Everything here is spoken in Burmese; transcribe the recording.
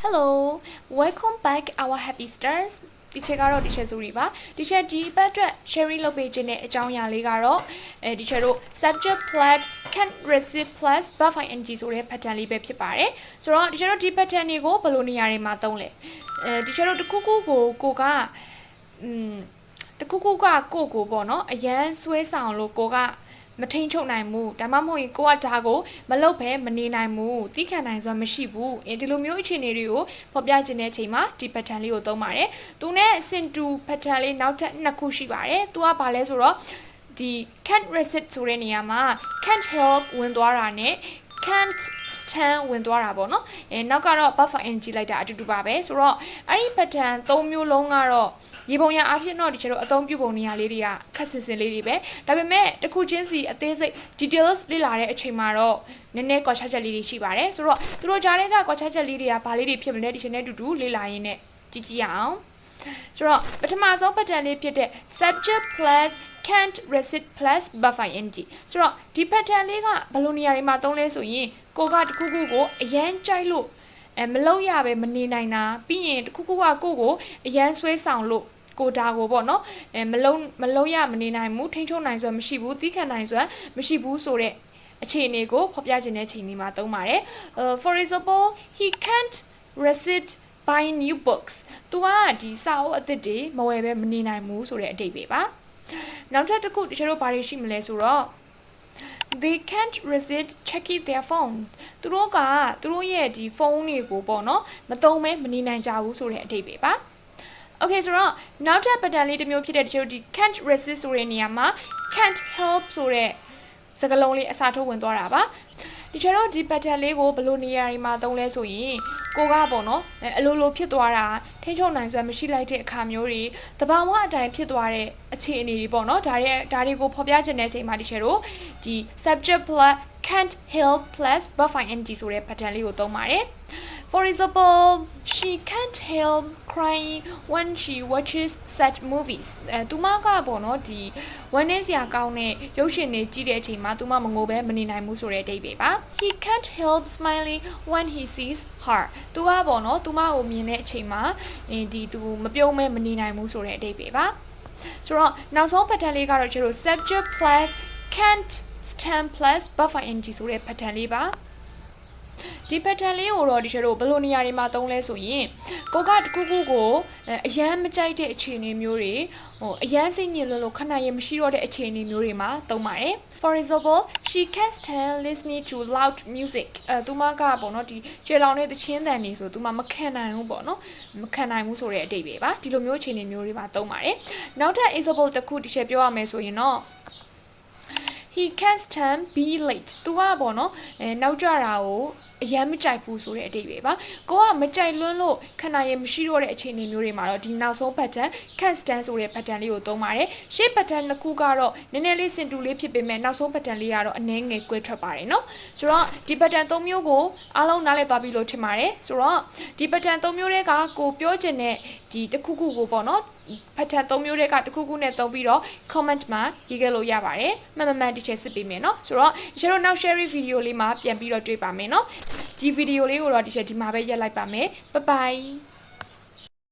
Hello, welcome back our happy stars. Teacher ကတော့ teacher ဆိုရီပါ teacher ဒီပတ်အတွက် sharing လုပ်ပေးခြင်းတဲ့အကြောင်းအရာလေးကတော့teacher တို့ subject plus can receive plus verb ing ဆိုတဲ့ pattern လေးပဲဖြစ်ပါတယ်ဆိုတော့ teacher တို့ဒီ pattern တွေကိုဘယ်လိုနေရာတွေမှာသုံးလဲteacher တို့တစ်ခုခုကိုကတခုခုကကိုပေါ့နော်အရန်ဆွဲဆောင်လို့ကိုကမထိန်ချုပ်နိုင်ဘူးဒါမှမဟုတ်ရင်ကိုကဒါကိုမလုပ်ဘဲမနေနိုင်ဘူးတိခံနိုင်စွမ်းမရှိဘူးဒီလိုမျိုးအခြေအနေတွေကိုဖော်ပြခြင်းတဲ့အချိန်မှာဒီ pattern လေးကိုသုံးပါတယ်သူနဲ့ sin2 pattern လေးနောက်ထပ်2ခုရှိပါတယ်သူကဘာလဲဆိုတော့ဒီ can't resist ဆိုတဲ့နေရာမှာ can't help ဝင်သွားတာနဲ့ can't stand ဝင်သွားတာပေါ့နော်နောက်ကတော့ verb ing လိုက်တာအတူတူပါပဲဆိုတော့အဲ့ဒီ pattern 3မျိုးလုံးကတော့ရေပုံရအဖြစ်တော့ဒီကျတော့အသုံးပြုပုံနေရာလေးတွေကခက်ဆင်ဆင်လေးတွေပဲဒါပေမဲ့တစ်ခုချင်းစီအသေးစိတ် details လေ့လာတဲ့အချိန်မှာတော့နည်းနည်းကွာခြားချက်လေးတွေရှိပါတယ်ဆိုတော့သူတို့ကြားထဲကကွာခြားချက်လေးတွေကဘာလေးတွေဖြစ်မလဲဒီချိန်နဲ့အတူတူလေ့လာရင်းနဲ့ကြည့်ကြည့်အောင်ဆိုတော့ပထမဆုံး pattern လေးဖြစ်တဲ့ subject plus can't resist plus verb ing ဆိုတော့ဒီ pattern လေးကဘယ်လိုနေရာတွေမှာသုံးလဲဆိုရင်ကိုကတခုခုကိုအရန်ကြိုက်လို့မလုပ်ရပဲမနေနိုင်တာပြီးရင်တခုခုကကိုအရန်ဆွဲဆောင်လို့ကိုဒါကိုပေါ့နော်မလုံးရမနေနိုင်ဘူးထိန်းချုပ်နိုင်စွမ်းမရှိဘူးတီးခံနိုင်စွမ်းမရှိဘူးဆိုတဲ့အခြေအနေကိုဖော်ပြခြင်းတဲ့ချိန်လေးမှာသုံးပါတယ်for example he can't resist buying new books သူကဒီစာအုပ်အသစ်တွေမဝယ်ပဲမနေနိုင်ဘူးဆိုတဲ့အဓိပ္ပာယ်ပါနောက်ထပ်တစ်ခုတချို့တို့ဘာတွေရှိမလဲဆိုတော့they can't resist checking their phone သူတို့ကသူတို့ရဲ့ဒီဖုန်းတွေကိုပေါ့နော်မသုံးမဲမနေနိုင်ကြဘူးဆိုတဲ့အဓိပ္ပာယ်ပါOkay ဆိုတော့နောက်ထပ် pattern လေးတစ်မျိုးဖြစ်တဲ့တချို့ဒီ can't resist ဆိုတဲ့နေရာမှာ can't help ဆိုတဲ့စကားလုံးလေးအစားထိုးဝင်သွားတာပါဒီကျတော့ဒီ pattern လေးကိုဘယ်လိုနေရာတွေမှာသုံးလဲဆိုရင်ကိုကပေါ့နော်အလိုလိုဖြစ်သွားတာထိန်းချုပ်နိုင်စွမ်းမရှိလိုက်တဲ့အခါမျိုးတွေတဘာဝအတိုင်းဖြစ်သွားတဲ့အခြေအနေတွေပေါ့နော်ဒါတွေကိုဖော်ပြခြင်းတဲ့အချိန်မှာဒီကျတော့ဒီ subject plus can't help plus verb ing ဆိုတဲ့ pattern လေးကိုသုံးပါတယ်For example, she can't help crying when she watches such movies. သူမကပေါ့နော်ဒီဝမ်းနည်းစရာကောင်းတဲ့ရုပ်ရှင်တွေကြည့်တဲ့အချိန်မှာသူမမငိုပဲမနေနိုင်ဘူးဆိုတဲ့အဓိပ္ပာယ်ပါ He can't help smiling when he sees her. သူကပေါ့နော်သူမကိုမြင်တဲ့အချိန်မှာသူမပြုံးမဲမနေနိုင်ဘူးဆိုတဲ့အဓိပ္ပာယ်ပါဆိုတော့နောက်ဆုံး pattern လေးကတော့ကျတော့ subject plus can't stand plus verb ing ဆိုတဲ့ pattern လေးပါဒီ pattern လေးကိုတော့ဒီကျတော့ဘယ်လိုနေရာတွေမှာသုံးလဲဆိုရင်ကိုကတခုခုကိုအရန်မကြိုက်တဲ့အခြေအနေမျိုးတွေအရန်စိတ်ညစ်လို့ခဏရမရှိတော့တဲ့အခြေအနေမျိုးတွေမှာသုံးပါတယ် For example she can't stand listening to loud music သူမကပေါ့နော်ဒီကျေလောင်တဲ့သချင်းတန်တွေဆိုသူမခံနိုင်ဘူးပေါ့နော်မခံနိုင်ဘူးဆိုတဲ့အဓိပ္ပာယ်ပါဒီလိုမျိုးအခြေအနေမျိုးတွေမှာသုံးပါတယ်နောက်ထပ် example တစ်ခုတစ်ချက်ပြောရမယ်ဆိုရင်တော့ He can't stand be late သူကပေါ့နော်နောက်ကျတာကိုအရန်မကြိုက်ဘူးဆိုတဲ့အဓိပ္ပာယ်ပါကိုကမကြိုက်လွန်းလို့ခဏရမရှိတော့တဲ့အခြေအနေမျိုးတွေမှာတော့ဒီနောက်ဆုံး pattern can't stand ဆိုတဲ့ pattern လေးကိုသုံးပါတယ်ရှေ့ pattern တစ်ခုကတော့နည်းနည်းလေးစင်တူလေးဖြစ်ပေမဲ့နောက်ဆုံး pattern လေးကတော့အနည်းငယ်ကွဲထွက်ပါတယ်နော်ဆိုတော့ဒီ pattern 3မျိုးကိုအားလုံးနားလည်သွားပြီလို့ထင်ပါတယ်ဆိုတော့ဒီ pattern 3မျိုးတွေကကိုပြောချင်တဲ့ဒီတစ်ခုခုကိုပေါ့နော်pattern 3မျိုးတွေကတစ်ခုခုနဲ့သုံးပြီးတော့ comment မှာရေးခဲ့လို့ရပါတယ်မှန်မှန်တစ်ချက်စစ်ပေးမယ်နော်ဆိုတော့ကျွန်တော်နောက် share video လေးမှာပြန်ပြီးတော့တွေ့ပါမယ်နော်ဒီ video လေးကိုတော့ဒီချက်ဒီမှာပဲရက်လိုက်ပါမယ် bye bye